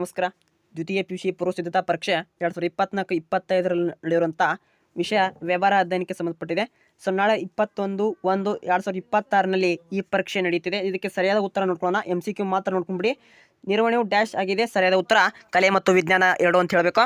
ನಮಸ್ಕಾರ. ದ್ವಿತೀಯ PUC ಪೂರ್ವ ಸಿದ್ಧತಾ ಪರೀಕ್ಷೆ 2024-25 ವಿಷಯ ವ್ಯವಹಾರ ಅಧ್ಯಯನಕ್ಕೆ ಸಂಬಂಧಪಟ್ಟಿದೆ. ಸೊ ನಾಳೆ 21/1/2026 ಈ ಪರೀಕ್ಷೆ ನಡೆಯುತ್ತಿದೆ. ಇದಕ್ಕೆ ಸರಿಯಾದ ಉತ್ತರ ನೋಡ್ಕೊಳ್ಳೋಣ. MCQ ಮಾತ್ರ ನೋಡ್ಕೊಂಡ್ಬಿಡಿ. ನಿರ್ವಹಣೆಯು ಡ್ಯಾಶ್ ಆಗಿದೆ. ಸರಿಯಾದ ಉತ್ತರ ಕಲೆ ಮತ್ತು ವಿಜ್ಞಾನ 2 ಅಂತ ಹೇಳಬೇಕು.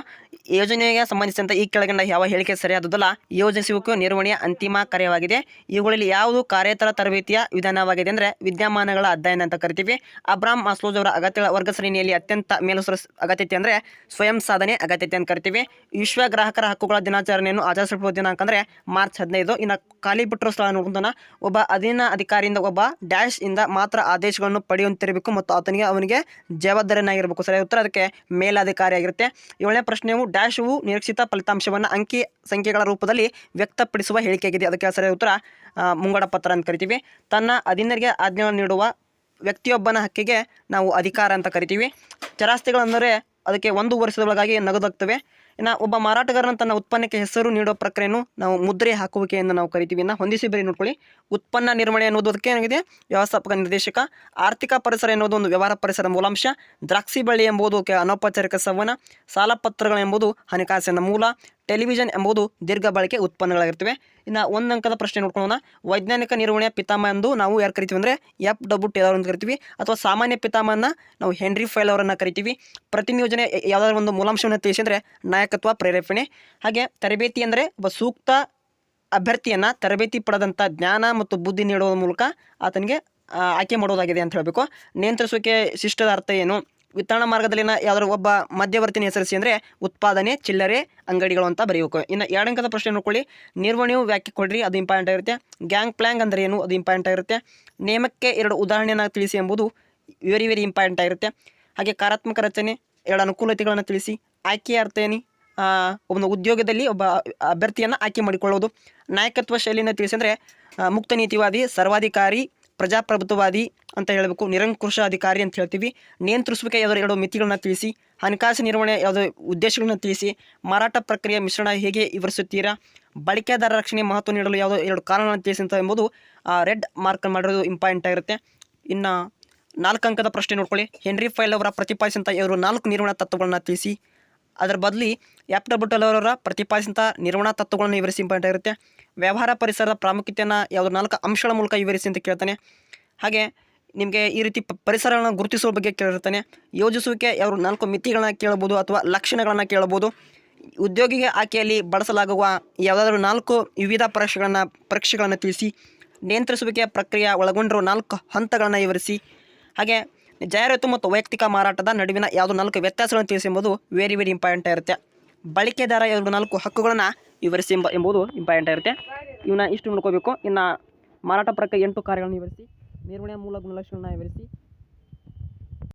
ಯೋಜನೆಗೆ ಸಂಬಂಧಿಸಿದಂತೆ ಈ ಕೆಳಗಿನ ಯಾವ ಹೇಳಿಕೆ ಸರಿಯಾದದಲ್ಲ? ಯೋಜಿಸುವಿಕೆ ನಿರ್ವಹಣೆಯ ಅಂತಿಮ ಕಾರ್ಯವಾಗಿದೆ. ಇವುಗಳಲ್ಲಿ ಯಾವುದು ಕಾರ್ಯೇತರ ತರಬೇತಿಯ ವಿಧಾನವಾಗಿದೆ ಅಂದರೆ ವಿದ್ಯಮಾನಗಳ ಅಧ್ಯಯನ ಅಂತ ಕರಿತೀವಿ. ಅಬ್ರಾಮ್ ಮಾಸ್ಲೋವ್ ಅವರ ಅಗತ್ಯಗಳ ವರ್ಗ ಶ್ರೇಣಿಯಲ್ಲಿ ಅತ್ಯಂತ ಮೇಲುಸ್ತರದ ಅಗತ್ಯತೆ ಅಂದರೆ ಸ್ವಯಂ ಸಾಧನೆ ಅಗತ್ಯತೆ ಅಂತ ಕರಿತೀವಿ. ವಿಶ್ವ ಗ್ರಾಹಕರ ಹಕ್ಕುಗಳ ದಿನಾಚರಣೆಯನ್ನು ಆಚರಿಸಲ್ಪಡುವ ದಿನಾಂಕ ಅಂದರೆ ಮಾರ್ಚ್ 15. ಇನ್ನು ಖಾಲಿ ಬಿಟ್ಟಿರೋ ಸ್ಥಳ ನೋಡ್ಕೊಂತಾನ ಒಬ್ಬ ಅಧೀನ ಅಧಿಕಾರಿಯಿಂದ ಒಬ್ಬ ಡ್ಯಾಶ್ ಇಂದ ಮಾತ್ರ ಆದೇಶಗಳನ್ನು ಪಡೆಯುವಂತಿರಬೇಕು ಮತ್ತು ಅವನಿಗೆ ಜವಾಬ್ದಾರಿಯಾಗಿರಬೇಕು. ಸರಿಯಾದ ಉತ್ತರ ಅದಕ್ಕೆ ಮೇಲಾಧಿಕಾರಿಯಾಗಿರುತ್ತೆ. 7ನೇ ಪ್ರಶ್ನೆಯು ಡ್ಯಾಶ್ವು ನಿರೀಕ್ಷಿತ ಫಲಿತಾಂಶವನ್ನು ಅಂಕಿ ಸಂಖ್ಯೆಗಳ ರೂಪದಲ್ಲಿ ವ್ಯಕ್ತಪಡಿಸುವ ಹೇಳಿಕೆಯಾಗಿದೆ. ಅದಕ್ಕೆ ಸರಿಯಾದ ಉತ್ತರ ಮುಂಗಡ ಪತ್ರ ಅಂತ ಕರಿತೀವಿ. ತನ್ನ ಅಧೀನರಿಗೆ ಆಜ್ಞೆಗಳನ್ನು ನೀಡುವ ವ್ಯಕ್ತಿಯೊಬ್ಬನ ಹಕ್ಕಿಗೆ ನಾವು ಅಧಿಕಾರ ಅಂತ ಕರಿತೀವಿ. ಚರಾಸ್ತಿಗಳಂದರೆ ಅದಕ್ಕೆ 1 ವರ್ಷದ ಒಳಗಾಗಿ ನಗದಾಗ್ತವೆ. ಇನ್ನು ಒಬ್ಬ ಮಾರಾಟಗಾರನ ತನ್ನ ಉತ್ಪನ್ನಕ್ಕೆ ಹೆಸರು ನೀಡುವ ಪ್ರಕ್ರಿಯೆಯನ್ನು ನಾವು ಮುದ್ರೆ ಹಾಕುವಿಕೆಯನ್ನು ನಾವು ಕರಿತೀವಿ. ಇನ್ನು ಹೊಂದಿಸಿ ಬರೀ ನೋಡ್ಕೊಳ್ಳಿ. ಉತ್ಪನ್ನ ನಿರ್ವಹಣೆ ಅನ್ನೋದು ಅದಕ್ಕೆ ಏನಾಗಿದೆ? ವ್ಯವಸ್ಥಾಪಕ ನಿರ್ದೇಶಕ. ಆರ್ಥಿಕ ಪರಿಸರ ಎನ್ನುವುದು ಒಂದು ವ್ಯವಹಾರ ಪರಿಸರ ಮೂಲಾಂಶ. ದ್ರಾಕ್ಷಿ ಬಳ್ಳಿ ಎಂಬುದು ಅನೌಪಚಾರಿಕ ಸಂವಹನ. ಸಾಲಪತ್ರಗಳು ಎಂಬುದು ಹಣಕಾಸಿನ ಮೂಲ. ಟೆಲಿವಿಷನ್ ಎಂಬುದು ದೀರ್ಘ ಬಳಕೆ ಉತ್ಪನ್ನಗಳಾಗಿರ್ತವೆ. ಇನ್ನು 1 ಅಂಕದ ಪ್ರಶ್ನೆ ನೋಡ್ಕೊಳ್ಳೋಣ. ವೈಜ್ಞಾನಿಕ ನಿರ್ವಹಣೆಯ ಪಿತಾಮಹ ಎಂದು ನಾವು ಯಾರು ಕರಿತೀವಿ ಅಂದರೆ FW ಟೇಲರ್ ಅಂತ ಕರಿತೀವಿ. ಅಥವಾ ಸಾಮಾನ್ಯ ಪಿತಾಮಹನ ನಾವು ಹೆನ್ರಿ ಫೈಲ್ ಅವರನ್ನು ಕರಿತೀವಿ. ಪ್ರತಿನಿಯೋಜನೆ ಯಾವುದಾದ್ರೂ ಒಂದು ಮೂಲಾಂಶವನ್ನು ತಿಳಿಸಿದರೆ ನಾಯಕತ್ವ ಪ್ರೇರೇಪಣೆ. ಹಾಗೆ ತರಬೇತಿ ಅಂದರೆ ಒಬ್ಬ ಸೂಕ್ತ ಅಭ್ಯರ್ಥಿಯನ್ನು ತರಬೇತಿ ಪಡೆದಂಥ ಜ್ಞಾನ ಮತ್ತು ಬುದ್ಧಿ ನೀಡುವ ಮೂಲಕ ಆತನಿಗೆ ಆಯ್ಕೆ ಮಾಡೋದಾಗಿದೆ ಅಂತ ಹೇಳಬೇಕು. ನಿಯಂತ್ರಿಸುವಿಕೆ ಶಿಷ್ಟದ ಅರ್ಥ ಏನು? ವಿತರಣಾ ಮಾರ್ಗದಲ್ಲಿನ ಯಾವ್ದಾದ್ರು ಒಬ್ಬ ಮಧ್ಯವರ್ತಿನ ಹೆಸರಿಸಿ ಅಂದರೆ ಉತ್ಪಾದನೆ ಚಿಲ್ಲರೆ ಅಂಗಡಿಗಳು ಅಂತ ಬರೆಯಬೇಕು. ಇನ್ನು 2 ಅಂಕದ ಪ್ರಶ್ನೆ ನೋಡ್ಕೊಳ್ಳಿ. ನಿರ್ವಹಣೆಯು ವ್ಯಾಖ್ಯೆ ಕೊಡ್ರಿ, ಅದು ಇಂಪಾರ್ಟೆಂಟ್ ಆಗಿರುತ್ತೆ. ಗ್ಯಾಂಗ್ ಪ್ಲ್ಯಾಂಗ್ ಅಂದರೆ ಏನು? ಅದು ಇಂಪಾರ್ಟೆಂಟ್ ಆಗಿರುತ್ತೆ. ನೇಮಕ್ಕೆ 2 ಉದಾಹರಣೆಯನ್ನು ತಿಳಿಸಿ ಎಂಬುದು ವೆರಿ ಇಂಪಾರ್ಟೆಂಟ್ ಆಗಿರುತ್ತೆ. ಹಾಗೆ ಕಾರ್ಯಾತ್ಮಕ ರಚನೆ 2 ಅನುಕೂಲತೆಗಳನ್ನು ತಿಳಿಸಿ. ಆಯ್ಕೆಯ ಅರ್ಥ ಏನು? ಒಂದು ಉದ್ಯೋಗದಲ್ಲಿ ಒಬ್ಬ ಅಭ್ಯರ್ಥಿಯನ್ನು ಆಯ್ಕೆ ಮಾಡಿಕೊಳ್ಳೋದು. ನಾಯಕತ್ವ ಶೈಲಿಯನ್ನು ತಿಳಿಸಿ ಅಂದರೆ ಮುಕ್ತ ನೀತಿವಾದಿ, ಸರ್ವಾಧಿಕಾರಿ, ಪ್ರಜಾಪ್ರಭುತ್ವವಾದಿ ಅಂತ ಹೇಳಬೇಕು. ನಿರಂಕುಶ ಅಧಿಕಾರಿ ಅಂತ ಹೇಳ್ತೀವಿ. ನಿಯಂತ್ರಿಸುವಿಕೆ ಯಾವುದೋ 2 ಮಿತಿಗಳನ್ನ ತಿಳಿಸಿ. ಹಣಕಾಸು ನಿರ್ವಹಣೆ ಯಾವುದೋ ಉದ್ದೇಶಗಳನ್ನ ತಿಳಿಸಿ. ಮಾರಾಟ ಪ್ರಕ್ರಿಯೆ ಮಿಶ್ರಣ ಹೇಗೆ ವಿವರಿಸುತ್ತೀರಾ? ಬಳಕೆದಾರ ರಕ್ಷಣೆ ಮಹತ್ವ ನೀಡಲು ಯಾವುದೋ 2 ಕಾರಣಗಳನ್ನು ತಿಳಿಸಿ ಅಂತ ಎಂಬುದು ರೆಡ್ ಮಾರ್ಕ್ ಮಾಡಿರೋದು ಇಂಪಾರ್ಟೆಂಟ್ ಆಗಿರುತ್ತೆ. ಇನ್ನು 4 ಅಂಕದ ಪ್ರಶ್ನೆ ನೋಡ್ಕೊಳ್ಳಿ. ಹೆನ್ರಿ ಫೈಲ್ ಅವರ ಪ್ರತಿಪಾದಿಸಿದಂಥ 4 ನಿರ್ವಹಣಾ ತತ್ವಗಳನ್ನ ತಿಳಿಸಿ. ಅದರ ಬದಲಿ FW ಟೇಲರ್ ಅವರ ಪ್ರತಿಪಾದಿಸಿದಂಥ ನಿರ್ವಹಣಾ ತತ್ವಗಳನ್ನು ವಿವರಿಸಿ ಇಂಪಾರ್ಟೆಂಟ್ ಆಗಿರುತ್ತೆ. ವ್ಯವಹಾರ ಪರಿಸರದ ಪ್ರಾಮುಖ್ಯತೆಯನ್ನು ಯಾವುದೋ 4 ಅಂಶಗಳ ಮೂಲಕ ವಿವರಿಸಿ ಅಂತ ಕೇಳ್ತಾನೆ. ಹಾಗೆ ನಿಮಗೆ ಈ ರೀತಿ ಪರಿಸರಗಳನ್ನು ಗುರುತಿಸುವ ಬಗ್ಗೆ ಕೇಳಿರ್ತಾನೆ. ಯೋಜಿಸುವಿಕೆ 4 ಮಿತಿಗಳನ್ನ ಕೇಳಬಹುದು ಅಥವಾ ಲಕ್ಷಣಗಳನ್ನು ಕೇಳಬಹುದು. ಉದ್ಯೋಗಿಗೆ ಆಯ್ಕೆಯಲ್ಲಿ ಬಳಸಲಾಗುವ ಯಾವುದಾದ್ರೂ 4 ವಿವಿಧ ಪರೀಕ್ಷೆಗಳನ್ನು ತಿಳಿಸಿ. ನಿಯಂತ್ರಿಸುವಿಕೆಯ ಪ್ರಕ್ರಿಯೆ ಒಳಗೊಂಡಿರುವ 4 ಹಂತಗಳನ್ನು ವಿವರಿಸಿ. ಹಾಗೆ ಜಾಹೀರಾತು ಮತ್ತು ವೈಯಕ್ತಿಕ ಮಾರಾಟದ ನಡುವಿನ ಯಾವುದೋ 4 ವ್ಯತ್ಯಾಸಗಳನ್ನು ತಿಳಿಸಿ ಎಂಬುದು ವೆರಿ ಇಂಪಾರ್ಟೆಂಟ್ ಆಗಿರುತ್ತೆ. ಬಳಕೆದಾರ 4 ಹಕ್ಕುಗಳನ್ನು ವಿವರಿಸಿ ಎಂಬುದು ಇಂಪಾರ್ಟೆಂಟ್ ಆಗಿರುತ್ತೆ. ಇವನ್ನ ಇಷ್ಟು ನೋಡ್ಕೋಬೇಕು. ಇನ್ನು ಮಾರಾಟ ಪ್ರಕ್ರಿಯೆ 8 ಕಾರ್ಯಗಳನ್ನು ವಿವರಿಸಿ. ನಿರ್ವಹಣೆಯ ಮೂಲ ಗುಣಲಕ್ಷಣಗಳನ್ನು ವಿವರಿಸಿ.